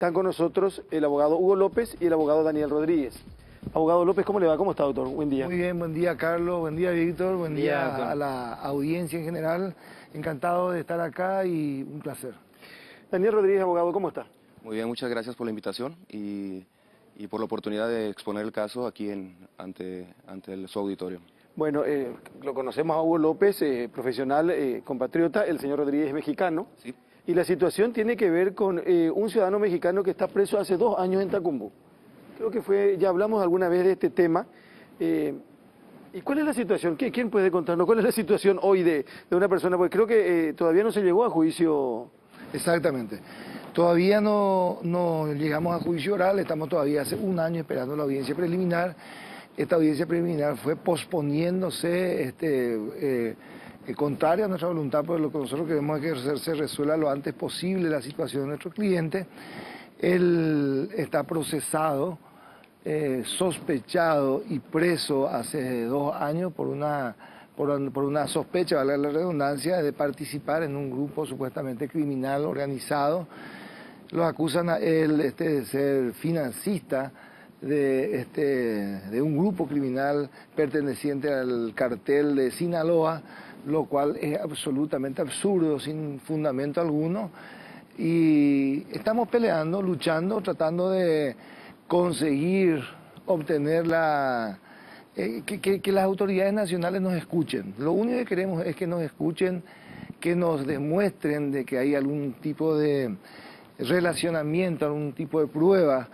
Están con nosotros el abogado Hugo López y el abogado Daniel Rodríguez. Abogado López, ¿cómo le va? ¿Cómo está, doctor? Buen día. Muy bien, buen día, Carlos, buen día, Víctor, buen día doctor. a la audiencia en general. Encantado de estar acá y un placer. Daniel Rodríguez, abogado, ¿cómo está? Muy bien, muchas gracias por la invitación y por la oportunidad de exponer el caso aquí ante su auditorio. Bueno, lo conocemos a Hugo López, profesional, compatriota, el señor Rodríguez es mexicano. Sí. Y la situación tiene que ver con un ciudadano mexicano que está preso hace 2 años en Tacumbú. Creo que ya hablamos alguna vez de este tema. ¿Y cuál es la situación? ¿Quién puede contarnos cuál es la situación hoy de una persona? Porque creo que todavía no se llegó a juicio. Exactamente. Todavía no llegamos a juicio oral, estamos todavía hace 1 año esperando la audiencia preliminar. Esta audiencia preliminar fue posponiéndose, contraria a nuestra voluntad, porque lo que nosotros queremos es que se resuelva lo antes posible la situación de nuestro cliente. Él está procesado, sospechado y preso hace 2 años por una sospecha, vale la redundancia, de participar en un grupo supuestamente criminal organizado. Los acusan a él de ser financista de un grupo criminal perteneciente al cartel de Sinaloa, lo cual es absolutamente absurdo, sin fundamento alguno. Y estamos peleando, luchando, tratando de conseguir obtener que las autoridades nacionales nos escuchen. Lo único que queremos es que nos escuchen, que nos demuestren de que hay algún tipo de relacionamiento, algún tipo de prueba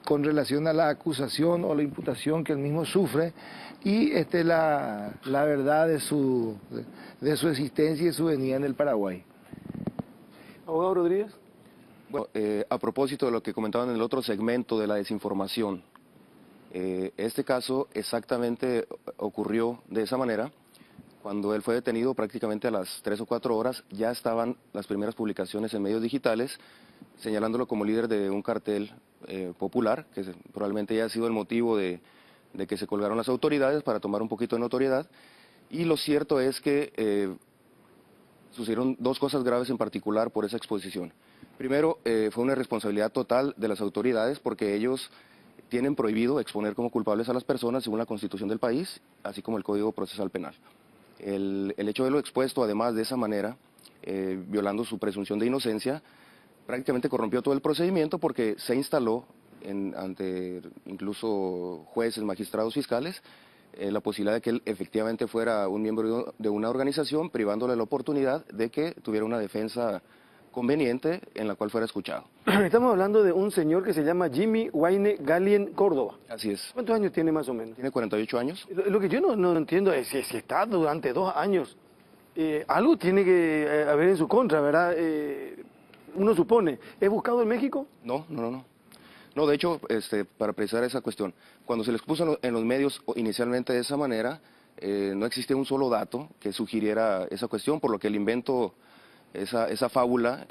con relación a la acusación o la imputación que él mismo sufre y la verdad de su existencia y de su venida en el Paraguay. Abogado Rodríguez. Bueno, a propósito de lo que comentaban en el otro segmento de la desinformación, este caso exactamente ocurrió de esa manera. Cuando él fue detenido, prácticamente a las 3 o 4 horas, ya estaban las primeras publicaciones en medios digitales, señalándolo como líder de un cartel popular, que probablemente haya sido el motivo de que se colgaron las autoridades para tomar un poquito de notoriedad. Y lo cierto es que sucedieron 2 cosas graves en particular por esa exposición. Primero, fue una irresponsabilidad total de las autoridades porque ellos tienen prohibido exponer como culpables a las personas según la Constitución del país, así como el Código Procesal Penal. El hecho de lo expuesto, además, de esa manera, violando su presunción de inocencia, prácticamente corrompió todo el procedimiento porque se instaló ante incluso jueces, magistrados, fiscales, la posibilidad de que él efectivamente fuera un miembro de una organización, privándole la oportunidad de que tuviera una defensa conveniente en la cual fuera escuchado. Estamos hablando de un señor que se llama Jimmy Wayne Galien Córdoba. Así es. ¿Cuántos años tiene más o menos? Tiene 48 años. Lo que yo no entiendo es si está durante 2 años, algo tiene que haber en su contra, ¿verdad? Uno supone. ¿Es buscado en México? No. No, de hecho, para precisar esa cuestión, cuando se les puso en los medios inicialmente de esa manera, no existía un solo dato que sugiriera esa cuestión, por lo que el invento, esa fábula,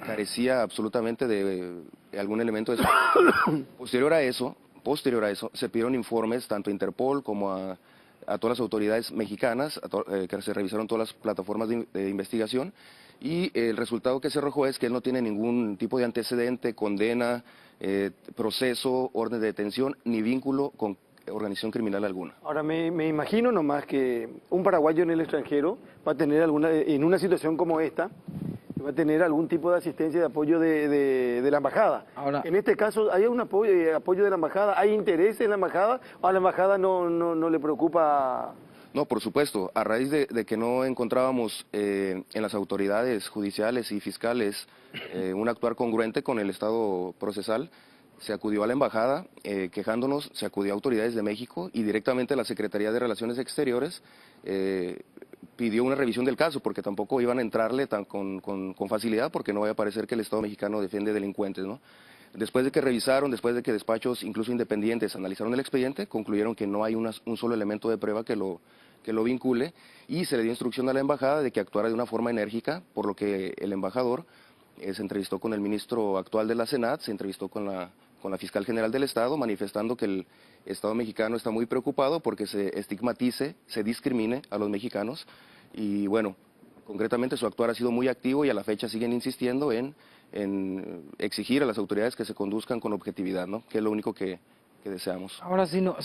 carecía absolutamente de algún elemento de eso. Posterior a eso, se pidieron informes tanto a Interpol como a todas las autoridades mexicanas, que se revisaron todas las plataformas de investigación, y el resultado que se arrojó es que él no tiene ningún tipo de antecedente, condena, proceso, orden de detención, ni vínculo con organización criminal alguna. Ahora, me imagino nomás que un paraguayo en el extranjero va a tener en una situación como esta, va a tener algún tipo de asistencia, de apoyo de la embajada. Ahora, en este caso, ¿hay un apoyo de la embajada? ¿Hay interés en la embajada o a la embajada no le preocupa? No, por supuesto. A raíz de que no encontrábamos en las autoridades judiciales y fiscales un actuar congruente con el estado procesal, se acudió a la embajada quejándonos, se acudió a autoridades de México y directamente a la Secretaría de Relaciones Exteriores pidió una revisión del caso porque tampoco iban a entrarle con facilidad porque no vaya a parecer que el Estado mexicano defiende delincuentes, ¿no? Después de que revisaron, después de que despachos incluso independientes analizaron el expediente, concluyeron que no hay un solo elemento de prueba que lo vincule y se le dio instrucción a la embajada de que actuara de una forma enérgica, por lo que el embajador se entrevistó con el ministro actual de la Senat, se entrevistó con la fiscal general del Estado, manifestando que el Estado mexicano está muy preocupado porque se estigmatice, se discrimine a los mexicanos y bueno, Concretamente, su actuar ha sido muy activo y a la fecha siguen insistiendo en exigir a las autoridades que se conduzcan con objetividad, ¿no? Que es lo único que deseamos. Ahora, si no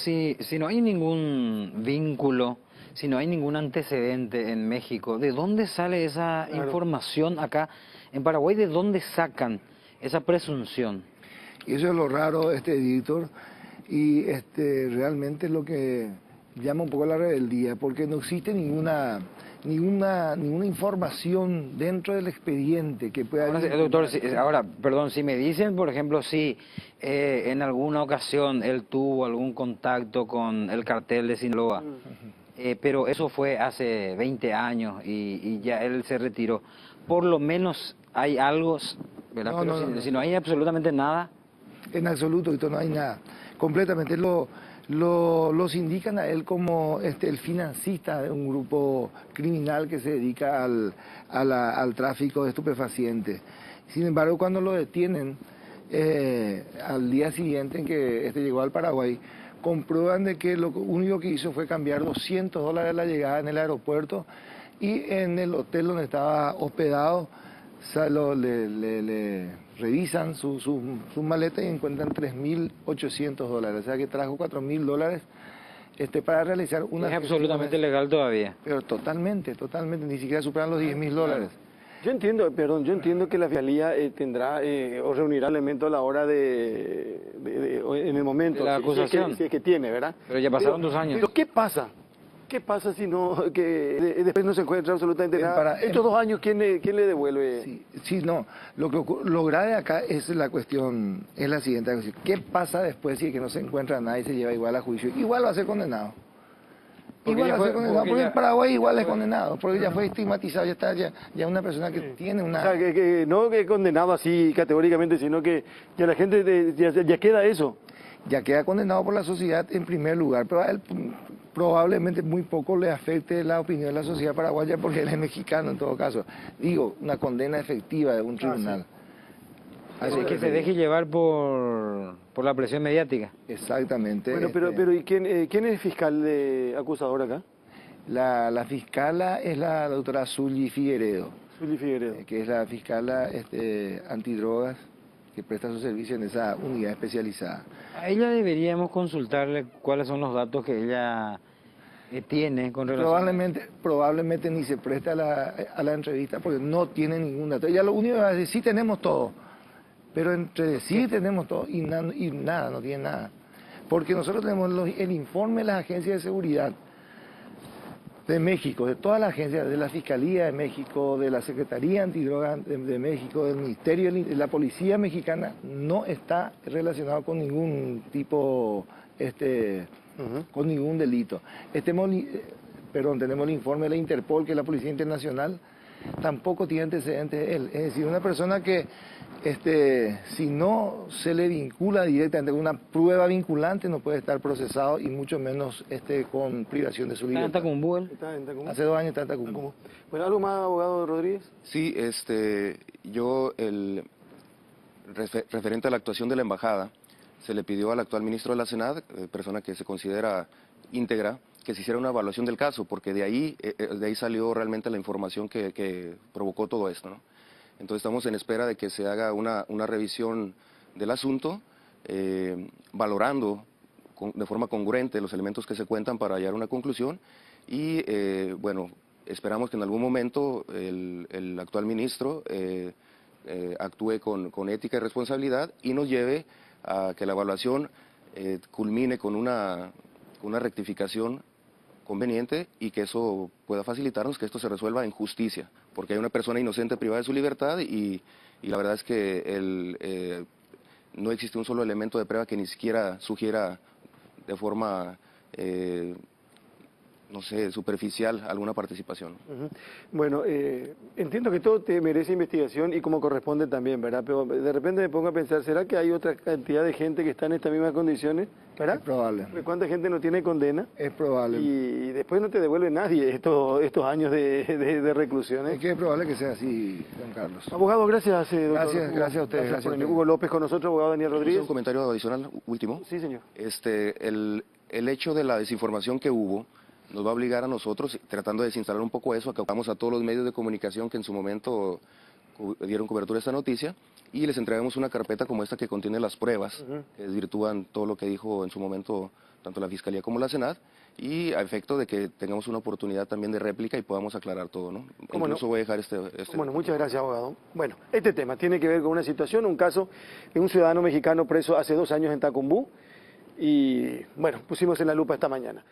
hay ningún vínculo, si no hay ningún antecedente en México, ¿de dónde sale esa información acá en Paraguay? ¿De dónde sacan esa presunción? Y eso es lo raro, Víctor, y realmente es lo que llama un poco la rebeldía, porque no existe ninguna información dentro del expediente que pueda... Ahora, doctor, ahora, perdón, si me dicen, por ejemplo, si en alguna ocasión él tuvo algún contacto con el cartel de Sinaloa, pero eso fue hace 20 años y ya él se retiró, por lo menos hay algo, ¿verdad? No, Pero no. Si no hay absolutamente nada... En absoluto, Víctor, no hay nada. Completamente los indican a él como el financista de un grupo criminal que se dedica al tráfico de estupefacientes. Sin embargo, cuando lo detienen, al día siguiente en que llegó al Paraguay, comprueban de que lo único que hizo fue cambiar $200 a la llegada en el aeropuerto, y en el hotel donde estaba hospedado le revisan su maleta y encuentran $3.800, o sea que trajo $4.000 para realizar una... Es absolutamente legal todavía. Pero totalmente, ni siquiera superan los $10.000. Yo entiendo que la Fiscalía tendrá o reunirá elementos a la hora en el momento. De la acusación. Si es que tiene, ¿verdad? Pero ya pasaron 2 años. Pero ¿qué pasa? ¿Qué pasa si no, después no se encuentra absolutamente nada? Estos 2 años, ¿quién le devuelve? Sí, no. Lo grave acá es la cuestión, es la siguiente. ¿Qué pasa después si es que no se encuentra nada y se lleva igual a juicio? Igual va a ser condenado. Porque en Paraguay igual es condenado, porque ya fue estigmatizado, ya una persona que tiene una... O sea, que no que condenado así categóricamente, sino que ya la gente ya queda eso. Ya queda condenado por la sociedad en primer lugar, pero a él probablemente muy poco le afecte la opinión de la sociedad paraguaya porque él es mexicano en todo caso. Digo, una condena efectiva de un tribunal. Así que se deje llevar por la presión mediática. Exactamente. Bueno, pero ¿y quién es el fiscal acusador acá? La fiscala es la doctora Zully Figueredo. Zully Figueredo. Que es la fiscala antidrogas que presta su servicio en esa unidad especializada. A ella deberíamos consultarle cuáles son los datos que ella tiene con relación probablemente ni se presta a la entrevista porque no tiene ningún dato. Ella lo único que va a decir, sí tenemos todo, pero entre sí tenemos todo y nada, no tiene nada. Porque nosotros tenemos el informe de las agencias de seguridad de México, de todas las agencias, de la Fiscalía de México, de la Secretaría Antidrogas de México, del Ministerio, de la Policía Mexicana, no está relacionado con ningún tipo, con ningún delito. Tenemos el informe de la Interpol, que es la Policía Internacional, tampoco tiene antecedentes él. Es decir, una persona que si no se le vincula directamente con una prueba vinculante no puede estar procesado y mucho menos con privación de su libertad. ¿Está en Tacumbú él? Hace 2 años está en Tacumbú. Bueno, ¿algo más, abogado Rodríguez? Sí, yo, referente a la actuación de la embajada, se le pidió al actual ministro de la Senad, persona que se considera íntegra, que se hiciera una evaluación del caso, porque de ahí salió realmente la información que provocó todo esto, ¿no? Entonces estamos en espera de que se haga una revisión del asunto, valorando de forma congruente los elementos que se cuentan para hallar una conclusión y, bueno, esperamos que en algún momento el actual ministro actúe con ética y responsabilidad y nos lleve a que la evaluación culmine con una rectificación conveniente y que eso pueda facilitarnos que esto se resuelva en justicia, porque hay una persona inocente privada de su libertad y la verdad es que no existe un solo elemento de prueba que ni siquiera sugiera de forma, no sé, superficial alguna participación. Bueno, entiendo que todo te merece investigación y como corresponde también, ¿verdad? Pero de repente me pongo a pensar, ¿será que hay otra cantidad de gente que está en estas mismas condiciones? ¿Verdad? Es probable. ¿Cuánta gente no tiene condena? Es probable. Y después no te devuelve nadie estos años de reclusión. Es que es probable que sea así, Juan Carlos. Abogado, gracias, doctor. Gracias a ustedes. Gracias por venir. Hugo López con nosotros, abogado Daniel Rodríguez. Un comentario adicional, último. Sí, señor. El hecho de la desinformación que hubo nos va a obligar a nosotros, tratando de desinstalar un poco eso, acabamos a todos los medios de comunicación que en su momento dieron cobertura a esta noticia, y les entregamos una carpeta como esta que contiene las pruebas, que desvirtúan todo lo que dijo en su momento tanto la Fiscalía como la Senat, y a efecto de que tengamos una oportunidad también de réplica y podamos aclarar todo, ¿no? Incluso voy a dejar este... Bueno, muchas gracias, abogado. Bueno, este tema tiene que ver con una situación, un caso de un ciudadano mexicano preso hace 2 años en Tacumbú, y bueno, pusimos en la lupa esta mañana.